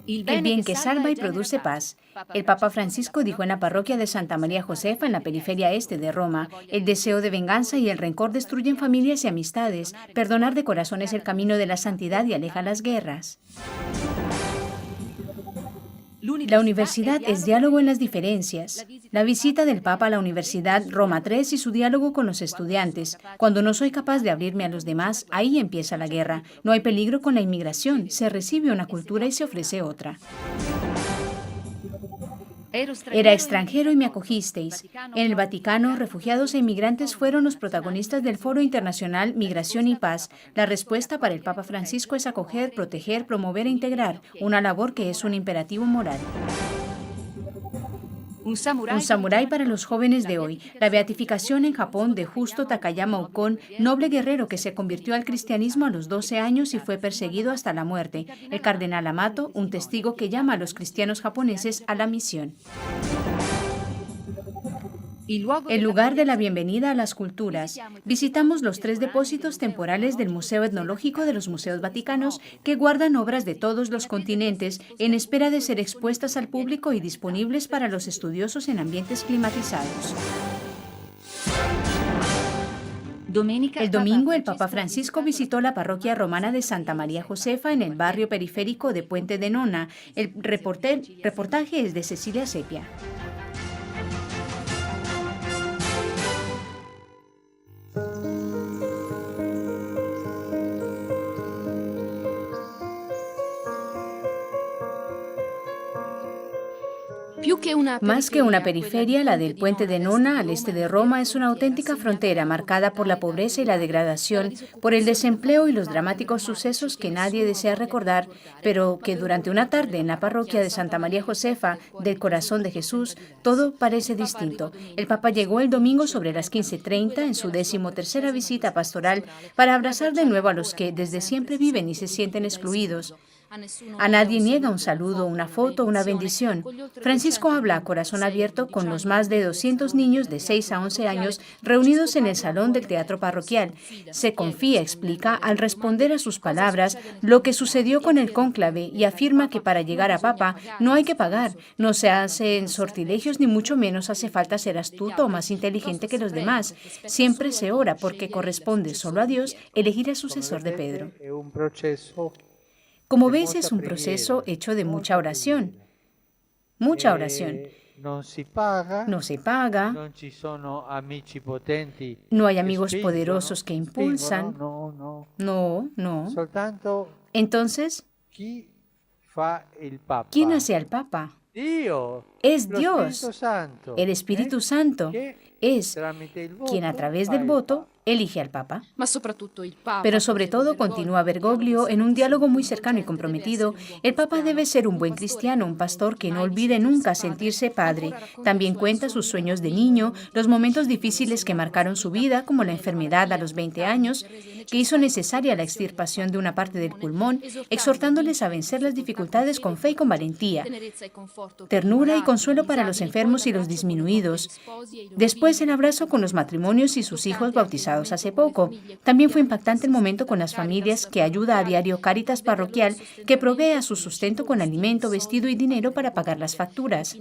El bien que salva y produce paz. El Papa Francisco dijo en la parroquia de Santa María Josefa, en la periferia este de Roma: el deseo de venganza y el rencor destruyen familias y amistades. Perdonar de corazón es el camino de la santidad y aleja las guerras. La universidad es diálogo en las diferencias. La visita del Papa a la Universidad Roma III y su diálogo con los estudiantes. Cuando no soy capaz de abrirme a los demás, ahí empieza la guerra. No hay peligro con la inmigración. Se recibe una cultura y se ofrece otra. Era extranjero y me acogisteis. En el Vaticano, refugiados e inmigrantes fueron los protagonistas del Foro Internacional Migración y Paz. La respuesta para el Papa Francisco es acoger, proteger, promover e integrar, una labor que es un imperativo moral. Un samurái para los jóvenes de hoy. La beatificación en Japón de Justo Takayama Ukon, noble guerrero que se convirtió al cristianismo a los 12 años y fue perseguido hasta la muerte. El cardenal Amato, un testigo que llama a los cristianos japoneses a la misión. El lugar de la bienvenida a las culturas. Visitamos los 3 depósitos temporales del Museo Etnológico de los Museos Vaticanos, que guardan obras de todos los continentes en espera de ser expuestas al público y disponibles para los estudiosos en ambientes climatizados. El domingo, el Papa Francisco visitó la parroquia romana de Santa María Josefa en el barrio periférico de Puente de Nona. El reportaje es de Cecilia Sepia. Más que una periferia, la del Puente de Nona, al este de Roma, es una auténtica frontera marcada por la pobreza y la degradación, por el desempleo y los dramáticos sucesos que nadie desea recordar, pero que durante una tarde en la parroquia de Santa María Josefa del Corazón de Jesús, todo parece distinto. El Papa llegó el domingo sobre las 15:30 en su 13ª visita pastoral para abrazar de nuevo a los que desde siempre viven y se sienten excluidos. A nadie niega un saludo, una foto, una bendición. Francisco habla a corazón abierto con los más de 200 niños de 6 a 11 años reunidos en el salón del teatro parroquial. Se confía, explica, al responder a sus palabras, lo que sucedió con el cónclave y afirma que para llegar a Papa no hay que pagar, no se hacen sortilegios ni mucho menos hace falta ser astuto o más inteligente que los demás. Siempre se ora porque corresponde solo a Dios elegir al sucesor de Pedro. Como ves, es un proceso hecho de mucha oración. Mucha oración. No se paga. No hay amigos poderosos que impulsan. No. Entonces, ¿quién hace al Papa? Es Dios. El Espíritu Santo es quien a través del voto elige al Papa. Pero sobre todo, continúa Bergoglio, en un diálogo muy cercano y comprometido, el Papa debe ser un buen cristiano, un pastor que no olvide nunca sentirse padre. También cuenta sus sueños de niño, los momentos difíciles que marcaron su vida, como la enfermedad a los 20 años, que hizo necesaria la extirpación de una parte del pulmón, exhortándoles a vencer las dificultades con fe y con valentía. Ternura y consuelo para los enfermos y los disminuidos. Después, el abrazo con los matrimonios y sus hijos bautizados hace poco. También fue impactante el momento con las familias que ayuda a diario Cáritas Parroquial, que provee a su sustento con alimento, vestido y dinero para pagar las facturas.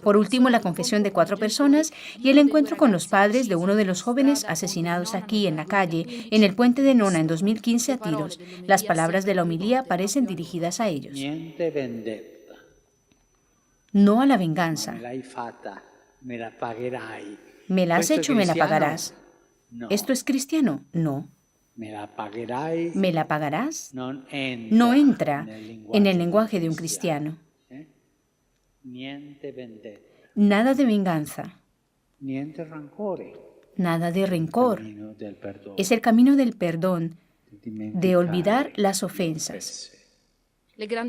Por último, la confesión de 4 personas y el encuentro con los padres de uno de los jóvenes asesinados aquí en la calle, en el Puente de Nona en 2015 a tiros. Las palabras de la homilía parecen dirigidas a ellos. No a la venganza. Me la has hecho, me la pagarás. ¿Esto es cristiano? No. ¿Me la pagarás? No entra en el lenguaje de un cristiano. Nada de venganza. Nada de rencor. Es el camino del perdón, de olvidar las ofensas.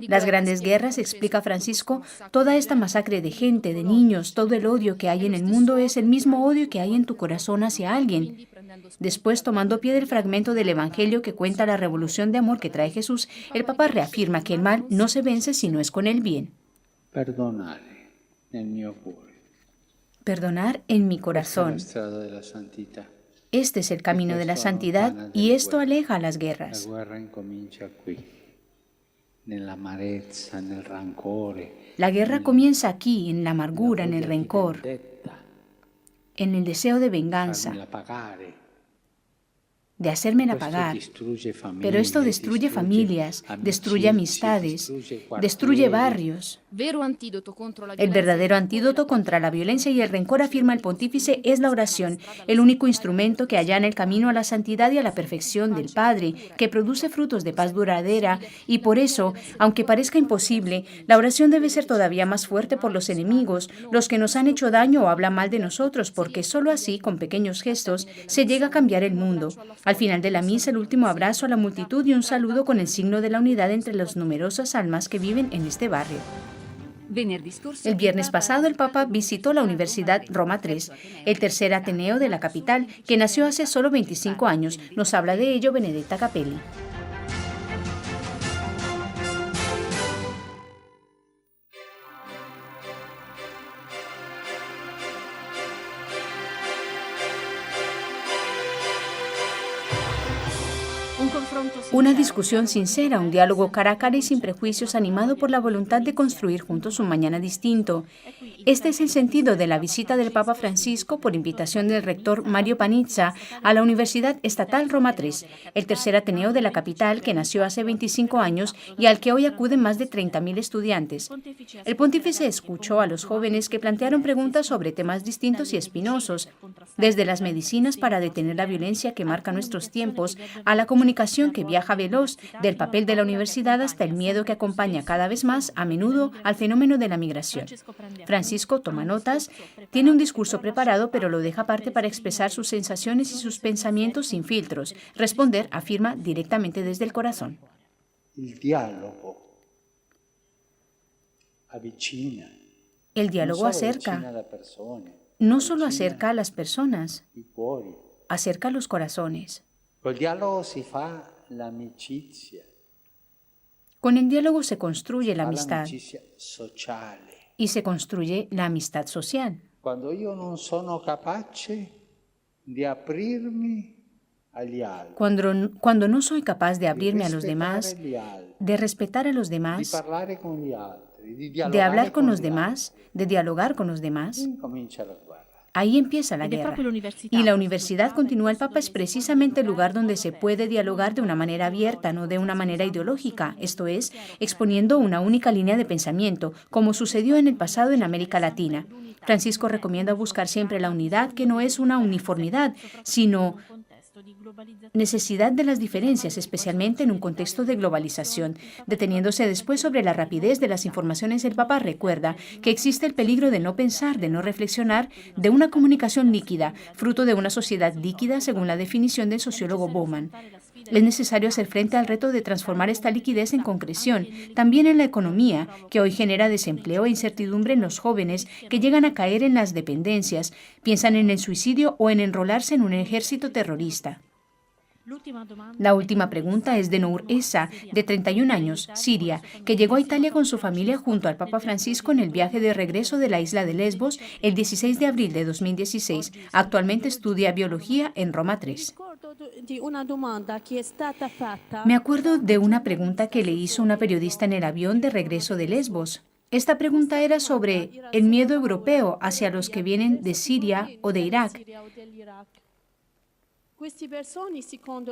Las grandes guerras, explica Francisco, toda esta masacre de gente, de niños, todo el odio que hay en el mundo es el mismo odio que hay en tu corazón hacia alguien. Después, tomando pie del fragmento del Evangelio que cuenta la revolución de amor que trae Jesús, el Papa reafirma que el mal no se vence si no es con el bien. Perdonar en mi corazón. Este es el camino de la santidad y esto aleja las guerras. La guerra comienza aquí, en la amargura, en el rencor, en el deseo de venganza, de hacérmela pagar. Pero esto destruye familias, destruye amistades, destruye barrios. El verdadero antídoto contra la violencia y el rencor, afirma el pontífice, es la oración, el único instrumento que allana el camino a la santidad y a la perfección del Padre, que produce frutos de paz duradera. Y por eso, aunque parezca imposible, la oración debe ser todavía más fuerte por los enemigos, los que nos han hecho daño o hablan mal de nosotros, porque solo así, con pequeños gestos, se llega a cambiar el mundo. Al final de la misa, el último abrazo a la multitud y un saludo con el signo de la unidad entre las numerosas almas que viven en este barrio. El viernes pasado, el Papa visitó la Universidad Roma III, el tercer ateneo de la capital, que nació hace solo 25 años. Nos habla de ello Benedetta Capelli. Una discusión sincera, un diálogo cara a cara y sin prejuicios, animado por la voluntad de construir juntos un mañana distinto. Este es el sentido de la visita del Papa Francisco, por invitación del rector Mario Panizza, a la Universidad Estatal Roma III, el tercer ateneo de la capital, que nació hace 25 años y al que hoy acuden más de 30.000 estudiantes. El pontífice escuchó a los jóvenes que plantearon preguntas sobre temas distintos y espinosos, desde las medicinas para detener la violencia que marca nuestros tiempos, a la comunicación que viaja veloz, del papel de la universidad hasta el miedo que acompaña cada vez más, a menudo, al fenómeno de la migración. Francisco toma notas, tiene un discurso preparado, pero lo deja aparte para expresar sus sensaciones y sus pensamientos sin filtros. Responder, afirma, directamente desde el corazón. El diálogo acerca, no solo acerca a las personas, acerca a los corazones. Con el diálogo se construye la amistad y se construye la amistad social. Cuando no soy capaz de abrirme a los demás, de respetar a los demás, de hablar con los demás, de dialogar con los demás, ahí empieza la guerra. Y la universidad, continúa el Papa, es precisamente el lugar donde se puede dialogar de una manera abierta, no de una manera ideológica, esto es, exponiendo una única línea de pensamiento, como sucedió en el pasado en América Latina. Francisco recomienda buscar siempre la unidad, que no es una uniformidad, sino necesidad de las diferencias, especialmente en un contexto de globalización. Deteniéndose después sobre la rapidez de las informaciones, el Papa recuerda que existe el peligro de no pensar, de no reflexionar, de una comunicación líquida, fruto de una sociedad líquida, según la definición del sociólogo Bauman. Es necesario hacer frente al reto de transformar esta liquidez en concreción, también en la economía, que hoy genera desempleo e incertidumbre en los jóvenes que llegan a caer en las dependencias, piensan en el suicidio o en enrolarse en un ejército terrorista. La última pregunta es de Nour Essa, de 31 años, Siria, que llegó a Italia con su familia junto al Papa Francisco en el viaje de regreso de la isla de Lesbos el 16 de abril de 2016. Actualmente estudia biología en Roma III. Me acuerdo de una pregunta que le hizo una periodista en el avión de regreso de Lesbos. Esta pregunta era sobre el miedo europeo hacia los que vienen de Siria o de Irak.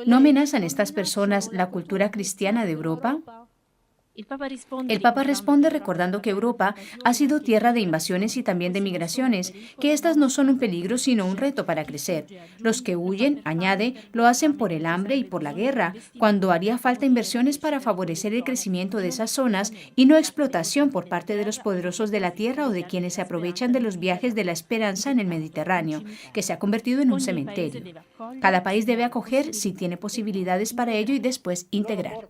¿No amenazan estas personas la cultura cristiana de Europa? El Papa responde recordando que Europa ha sido tierra de invasiones y también de migraciones, que estas no son un peligro sino un reto para crecer. Los que huyen, añade, lo hacen por el hambre y por la guerra, cuando haría falta inversiones para favorecer el crecimiento de esas zonas y no explotación por parte de los poderosos de la tierra o de quienes se aprovechan de los viajes de la esperanza en el Mediterráneo, que se ha convertido en un cementerio. Cada país debe acoger si tiene posibilidades para ello y después integrar.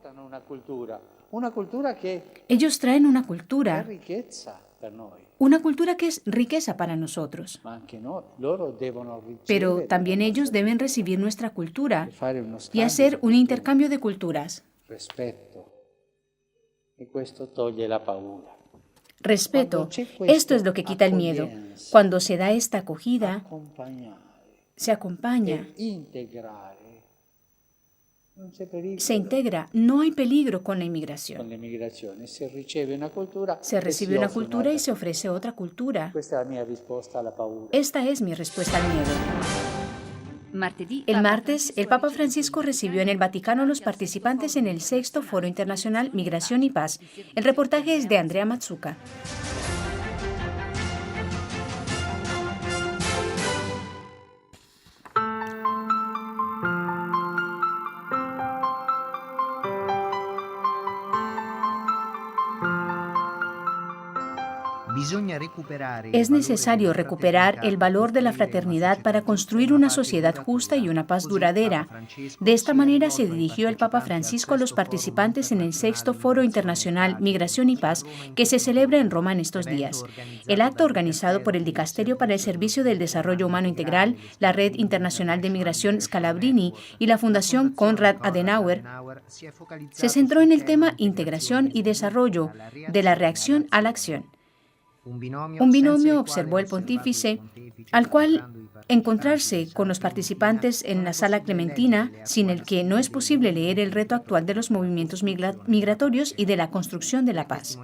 Ellos traen una cultura que es riqueza para nosotros. Pero también ellos deben recibir nuestra cultura y hacer un intercambio de culturas. Respeto, esto es lo que quita el miedo. Cuando se da esta acogida, se acompaña se integra, no hay peligro con la inmigración. Se recibe una cultura y se ofrece otra cultura. Esta es mi respuesta al miedo. El martes, el Papa Francisco recibió en el Vaticano a los participantes en el 6º Foro Internacional Migración y Paz. El reportaje es de Andrea Mazzuca. Es necesario recuperar el valor de la fraternidad para construir una sociedad justa y una paz duradera. De esta manera se dirigió el Papa Francisco a los participantes en el 6º Foro Internacional Migración y Paz, que se celebra en Roma en estos días. El acto, organizado por el Dicasterio para el Servicio del Desarrollo Humano Integral, la Red Internacional de Migración Scalabrini y la Fundación Konrad Adenauer, se centró en el tema integración y desarrollo, de la reacción a la acción. Un binomio, observó el pontífice, al cual encontrarse con los participantes en la Sala Clementina, sin el que no es posible leer el reto actual de los movimientos migratorios y de la construcción de la paz.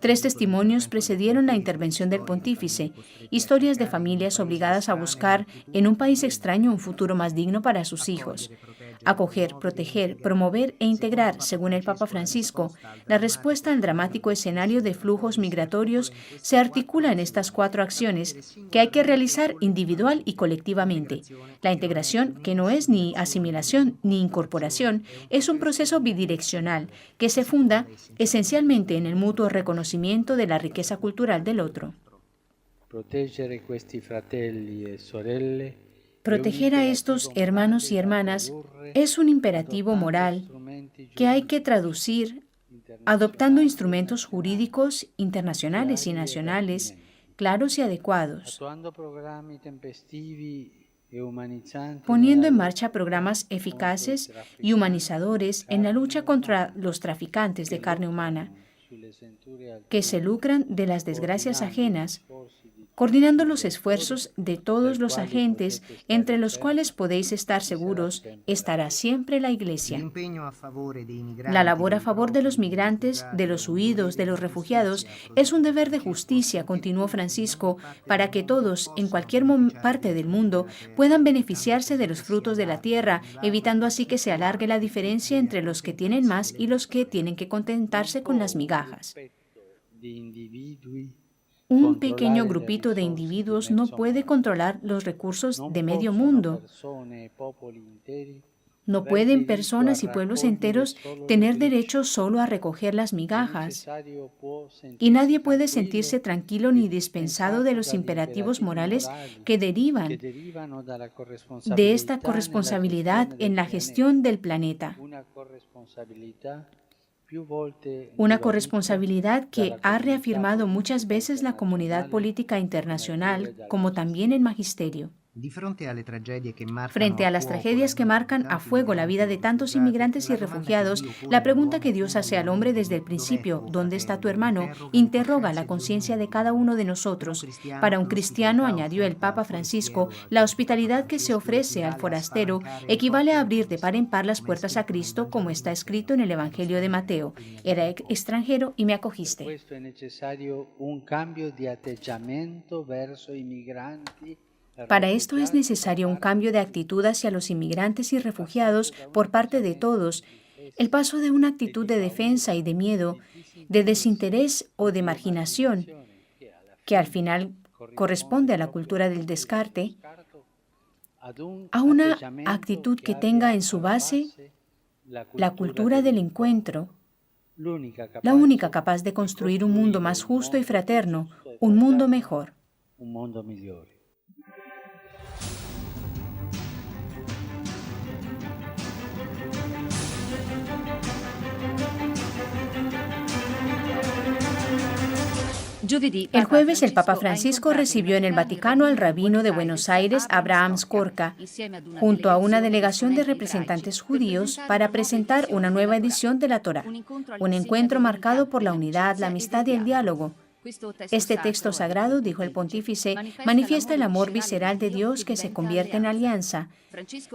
3 testimonios precedieron la intervención del pontífice, historias de familias obligadas a buscar en un país extraño un futuro más digno para sus hijos. Acoger, proteger, promover e integrar, según el Papa Francisco, la respuesta al dramático escenario de flujos migratorios se articula en estas 4 acciones que hay que realizar individual y colectivamente. La integración, que no es ni asimilación ni incorporación, es un proceso bidireccional que se funda esencialmente en el mutuo reconocimiento de la riqueza cultural del otro. Proteger a estos hermanos y hermanas es un imperativo moral que hay que traducir adoptando instrumentos jurídicos internacionales y nacionales claros y adecuados, poniendo en marcha programas eficaces y humanizadores en la lucha contra los traficantes de carne humana, que se lucran de las desgracias ajenas, coordinando los esfuerzos de todos los agentes, entre los cuales podéis estar seguros, estará siempre la Iglesia. La labor a favor de los migrantes, de los huidos, de los refugiados, es un deber de justicia, continuó Francisco, para que todos, en cualquier parte del mundo, puedan beneficiarse de los frutos de la tierra, evitando así que se alargue la diferencia entre los que tienen más y los que tienen que contentarse con las migajas. Un pequeño grupito de individuos no puede controlar los recursos de medio mundo. No pueden personas y pueblos enteros tener derecho solo a recoger las migajas. Y nadie puede sentirse tranquilo ni dispensado de los imperativos morales que derivan de esta corresponsabilidad en la gestión del planeta. Una corresponsabilidad que ha reafirmado muchas veces la comunidad política internacional, como también el magisterio. Frente a las tragedias que marcan a fuego la vida de tantos inmigrantes y refugiados, la pregunta que Dios hace al hombre desde el principio, ¿dónde está tu hermano?, interroga la conciencia de cada uno de nosotros. Para un cristiano, añadió el Papa Francisco, la hospitalidad que se ofrece al forastero equivale a abrir de par en par las puertas a Cristo, como está escrito en el Evangelio de Mateo. Era extranjero y me acogiste. Por esto es necesario un cambio de atteggiamento verso i migranti. Para esto es necesario un cambio de actitud hacia los inmigrantes y refugiados por parte de todos, el paso de una actitud de defensa y de miedo, de desinterés o de marginación, que al final corresponde a la cultura del descarte, a una actitud que tenga en su base la cultura del encuentro, la única capaz de construir un mundo más justo y fraterno, un mundo mejor. El jueves, el Papa Francisco recibió en el Vaticano al rabino de Buenos Aires, Abraham Skorka, junto a una delegación de representantes judíos para presentar una nueva edición de la Torá, un encuentro marcado por la unidad, la amistad y el diálogo. Este texto sagrado, dijo el pontífice, manifiesta el amor visceral de Dios que se convierte en alianza.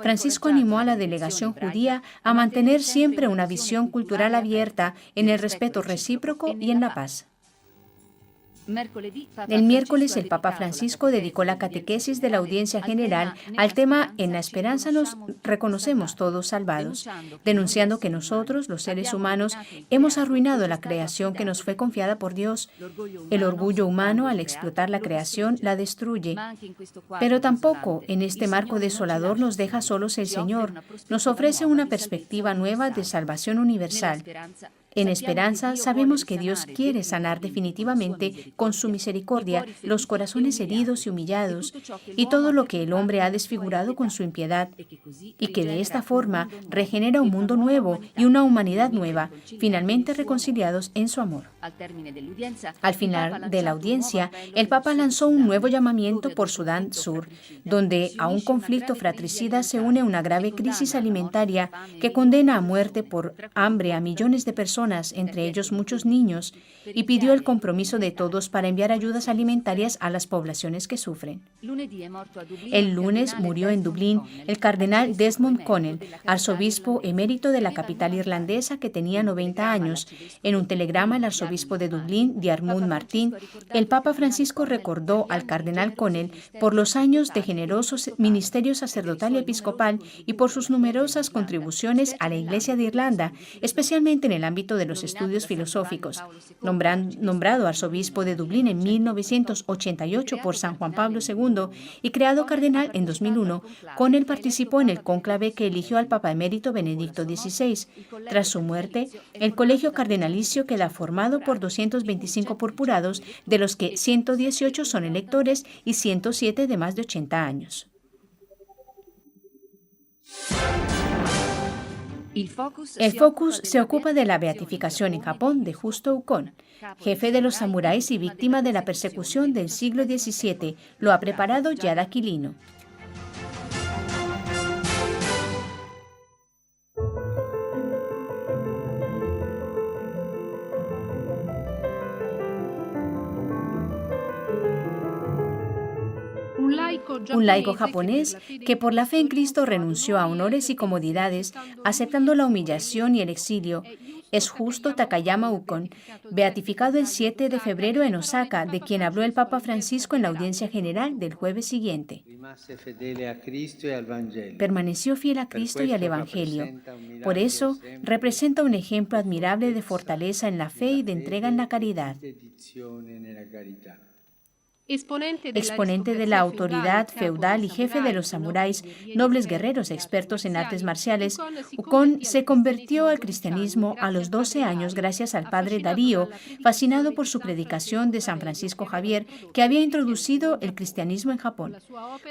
Francisco animó a la delegación judía a mantener siempre una visión cultural abierta en el respeto recíproco y en la paz. El miércoles, el Papa Francisco dedicó la catequesis de la audiencia general al tema «En la esperanza nos reconocemos todos salvados», denunciando que nosotros, los seres humanos, hemos arruinado la creación que nos fue confiada por Dios. El orgullo humano, al explotar la creación, la destruye. Pero tampoco, en este marco desolador, nos deja solos el Señor. Nos ofrece una perspectiva nueva de salvación universal. En esperanza, sabemos que Dios quiere sanar definitivamente con su misericordia los corazones heridos y humillados y todo lo que el hombre ha desfigurado con su impiedad, y que de esta forma regenera un mundo nuevo y una humanidad nueva, finalmente reconciliados en su amor. Al final de la audiencia, el Papa lanzó un nuevo llamamiento por Sudán Sur, donde a un conflicto fratricida se une una grave crisis alimentaria que condena a muerte por hambre a millones de personas, entre ellos muchos niños, y pidió el compromiso de todos para enviar ayudas alimentarias a las poblaciones que sufren. El lunes murió en Dublín el cardenal Desmond Connell, arzobispo emérito de la capital irlandesa, que tenía 90 años. En un telegrama, el arzobispo de Dublín, Diarmuid Martin, el Papa Francisco recordó al cardenal Connell por los años de generoso ministerio sacerdotal y episcopal y por sus numerosas contribuciones a la Iglesia de Irlanda, especialmente en el ámbito de los estudios filosóficos. Nombrado arzobispo de Dublín en 1988 por San Juan Pablo II y creado cardenal en 2001, Connell participó en el cónclave que eligió al Papa emérito Benedicto XVI. Tras su muerte, el colegio cardenalicio queda formado por 225 purpurados, de los que 118 son electores y 107 de más de 80 años. El Focus se ocupa de la beatificación en Japón de Justo Ukon, jefe de los samuráis y víctima de la persecución del siglo XVII. Lo ha preparado Yada Quilino. Un laico japonés que por la fe en Cristo renunció a honores y comodidades, aceptando la humillación y el exilio, es Justo Takayama Ukon, beatificado el 7 de febrero en Osaka, de quien habló el Papa Francisco en la audiencia general del jueves siguiente. Permaneció fiel a Cristo y al Evangelio. Por eso, representa un ejemplo admirable de fortaleza en la fe y de entrega en la caridad. Exponente de la autoridad feudal y jefe de los samuráis, nobles guerreros expertos en artes marciales, Ukon se convirtió al cristianismo a los 12 años gracias al padre Darío, fascinado por su predicación de San Francisco Javier, que había introducido el cristianismo en Japón.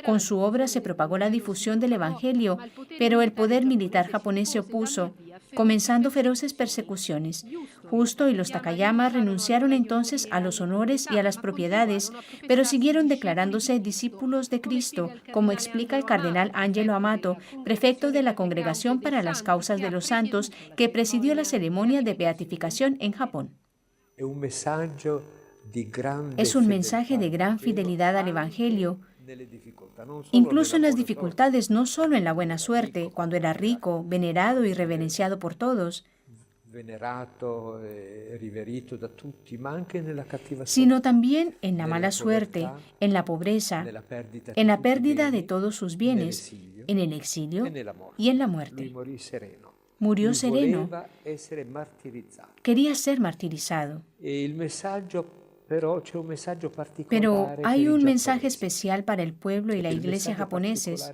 Con su obra se propagó la difusión del Evangelio, pero el poder militar japonés se opuso, comenzando feroces persecuciones. Justo y los Takayama renunciaron entonces a los honores y a las propiedades, pero siguieron declarándose discípulos de Cristo, como explica el cardenal Angelo Amato, prefecto de la Congregación para las Causas de los Santos, que presidió la ceremonia de beatificación en Japón. Es un mensaje de gran fidelidad al Evangelio, incluso en las dificultades, no solo en la buena suerte, cuando era rico, venerado y reverenciado por todos, sino también en la mala suerte, en la pobreza, en la pérdida de todos sus bienes, en el exilio y en la muerte. Murió sereno. Quería ser martirizado. Pero hay un mensaje especial para el pueblo y la iglesia japoneses.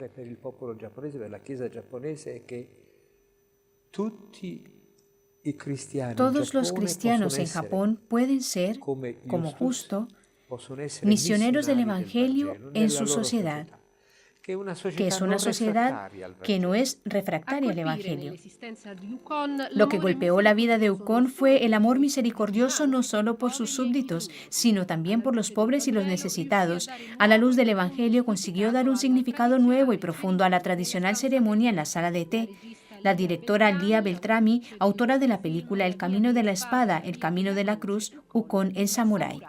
Todos los cristianos en Japón pueden ser, como Justo, misioneros del Evangelio en su sociedad, que es una sociedad que no es refractaria al Evangelio. Lo que golpeó la vida de Ukon fue el amor misericordioso no solo por sus súbditos, sino también por los pobres y los necesitados. A la luz del Evangelio consiguió dar un significado nuevo y profundo a la tradicional ceremonia en la sala de té. La directora Lia Beltrami, autora de la película El camino de la espada, el camino de la cruz, Ukon el samurái.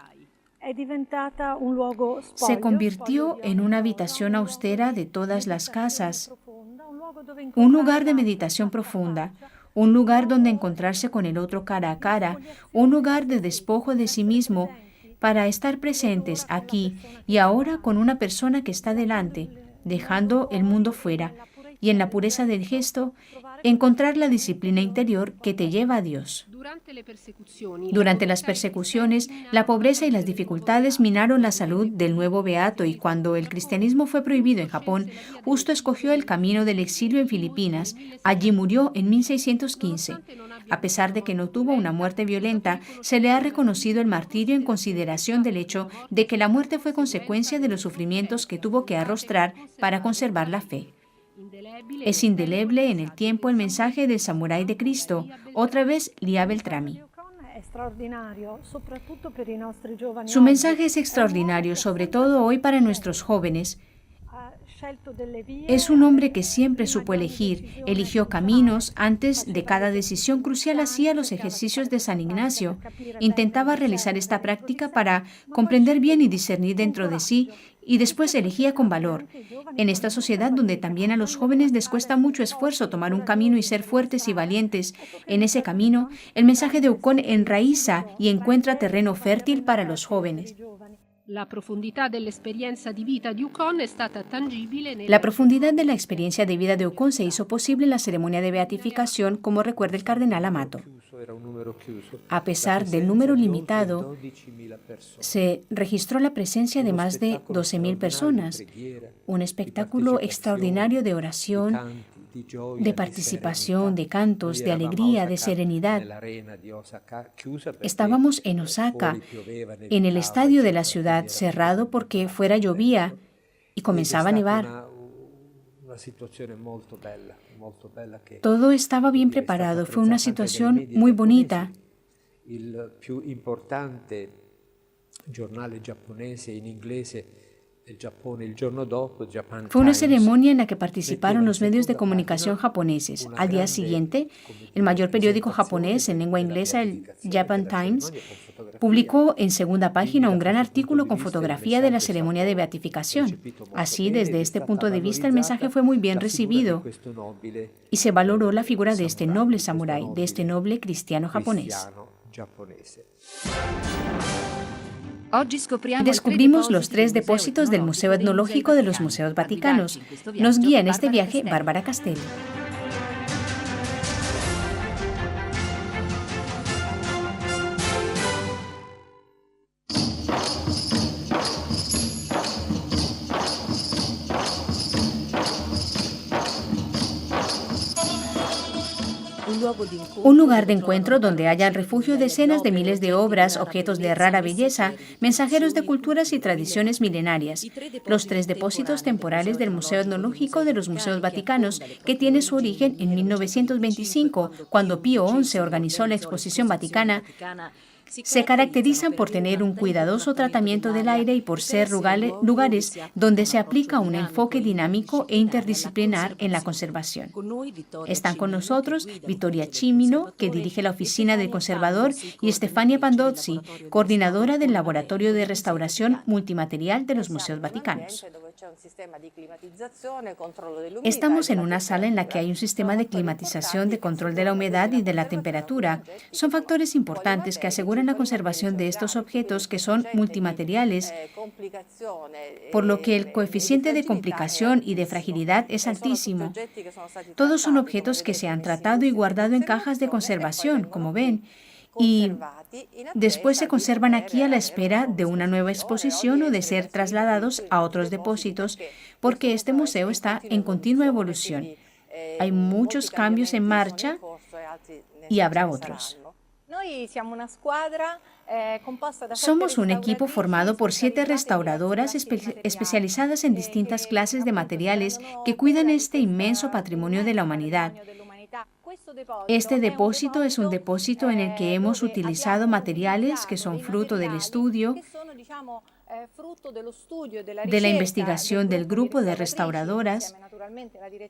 Se convirtió en una habitación austera de todas las casas, un lugar de meditación profunda, un lugar donde encontrarse con el otro cara a cara, un lugar de despojo de sí mismo para estar presentes aquí y ahora con una persona que está delante, dejando el mundo fuera, y en la pureza del gesto, encontrar la disciplina interior que te lleva a Dios. Durante las persecuciones, la pobreza y las dificultades minaron la salud del nuevo beato y cuando el cristianismo fue prohibido en Japón, justo escogió el camino del exilio en Filipinas. Allí murió en 1615. A pesar de que no tuvo una muerte violenta, se le ha reconocido el martirio en consideración del hecho de que la muerte fue consecuencia de los sufrimientos que tuvo que arrostrar para conservar la fe. Es indeleble en el tiempo el mensaje del samurái de Cristo, otra vez Lia Beltrami. Su mensaje es extraordinario, sobre todo hoy para nuestros jóvenes. Es un hombre que siempre supo elegir, eligió caminos, antes de cada decisión crucial hacía los ejercicios de San Ignacio. Intentaba realizar esta práctica para comprender bien y discernir dentro de sí, y después elegía con valor. En esta sociedad donde también a los jóvenes les cuesta mucho esfuerzo tomar un camino y ser fuertes y valientes, en ese camino, el mensaje de Ukon enraiza y encuentra terreno fértil para los jóvenes. La profundidad de la experiencia de vida de Ukon se hizo posible en la ceremonia de beatificación, como recuerda el cardenal Amato. A pesar del número limitado, se registró la presencia de más de 12.000 personas, un espectáculo extraordinario de oración, de participación, de cantos, de alegría, de serenidad. Estábamos en Osaka, en el estadio de la ciudad, cerrado porque fuera llovía y comenzaba a nevar. Todo estaba bien preparado, fue una situación muy bonita. El più importante giornale giapponese in inglese del Giappone il giorno dopo, Japan Fue una Times, ceremonia en la que participaron los medios de comunicación japoneses. Al día siguiente, el mayor periódico japonés en lengua inglesa, el Japan Times, publicó en segunda página un gran artículo con fotografía de la ceremonia de beatificación. Así, desde este punto de vista, el mensaje fue muy bien recibido y se valoró la figura de este noble samurái, de este noble cristiano japonés. Descubrimos los 3 depósitos del Museo Etnológico de los Museos Vaticanos. Nos guía en este viaje Bárbara Castelli. Un lugar de encuentro donde haya el refugio de decenas de miles de obras, objetos de rara belleza, mensajeros de culturas y tradiciones milenarias. Los 3 depósitos temporales del Museo Etnológico de los Museos Vaticanos, que tiene su origen en 1925, cuando Pío XI organizó la Exposición Vaticana, se caracterizan por tener un cuidadoso tratamiento del aire y por ser lugares donde se aplica un enfoque dinámico e interdisciplinar en la conservación. Están con nosotros Vittoria Cimino, que dirige la oficina del conservador, y Stefania Pandozzi, coordinadora del Laboratorio de Restauración Multimaterial de los Museos Vaticanos. Estamos en una sala en la que hay un sistema de climatización, de control de la humedad y de la temperatura. Son factores importantes que aseguran la conservación de estos objetos que son multimateriales, por lo que el coeficiente de complicación y de fragilidad es altísimo. Todos son objetos que se han tratado y guardado en cajas de conservación, como ven, y después se conservan aquí a la espera de una nueva exposición o de ser trasladados a otros depósitos, porque este museo está en continua evolución. Hay muchos cambios en marcha y habrá otros. Somos un equipo formado por 7 restauradoras especializadas en distintas clases de materiales que cuidan este inmenso patrimonio de la humanidad. Este depósito es un depósito en el que hemos utilizado materiales que son fruto del estudio de la investigación del grupo de restauradoras,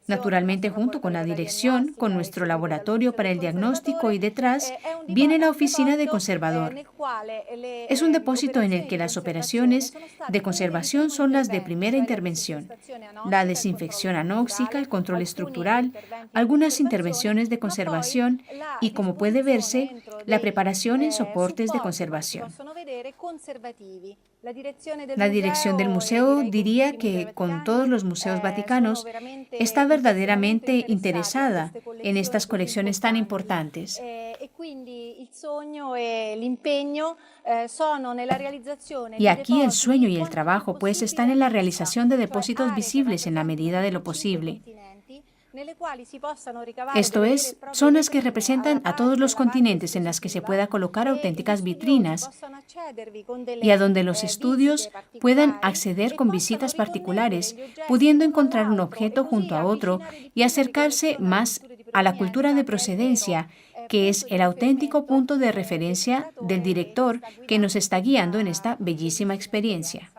naturalmente junto con la dirección, con nuestro laboratorio para el diagnóstico y detrás viene la oficina de conservador. Es un depósito en el que las operaciones de conservación son las de primera intervención, la desinfección anóxica, el control estructural, algunas intervenciones de conservación y, como puede verse, la preparación en soportes de conservación. La dirección del museo diría que, con todos los museos vaticanos, está verdaderamente interesada en estas colecciones tan importantes. Y aquí el sueño y el trabajo, pues, están en la realización de depósitos visibles en la medida de lo posible. Esto es, zonas que representan a todos los continentes en las que se pueda colocar auténticas vitrinas y a donde los estudios puedan acceder con visitas particulares, pudiendo encontrar un objeto junto a otro y acercarse más a la cultura de procedencia, que es el auténtico punto de referencia del director que nos está guiando en esta bellísima experiencia.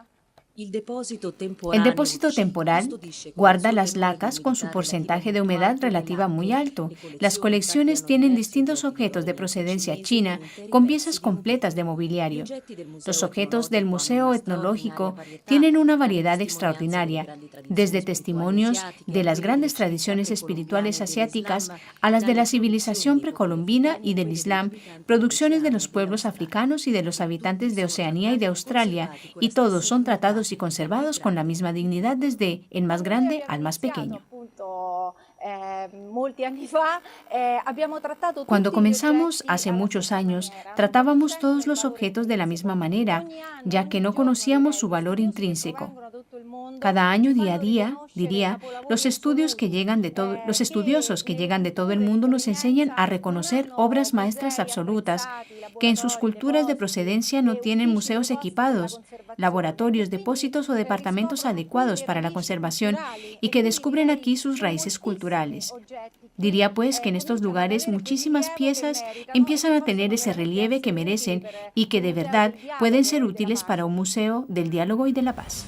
El depósito temporal guarda las lacas con su porcentaje de humedad relativa muy alto. Las colecciones tienen distintos objetos de procedencia china con piezas completas de mobiliario. Los objetos del Museo Etnológico tienen una variedad extraordinaria, desde testimonios de las grandes tradiciones espirituales asiáticas a las de la civilización precolombina y del Islam, producciones de los pueblos africanos y de los habitantes de Oceanía y de Australia, y todos son tratados y conservados con la misma dignidad desde el más grande al más pequeño. Cuando comenzamos hace muchos años, tratábamos todos los objetos de la misma manera, ya que no conocíamos su valor intrínseco. Cada año, día a día, diría, los estudiosos que llegan de todo el mundo nos enseñan a reconocer obras maestras absolutas que en sus culturas de procedencia no tienen museos equipados, laboratorios, depósitos o departamentos adecuados para la conservación y que descubren aquí sus raíces culturales. Diría pues que en estos lugares muchísimas piezas empiezan a tener ese relieve que merecen y que de verdad pueden ser útiles para un museo del diálogo y de la paz.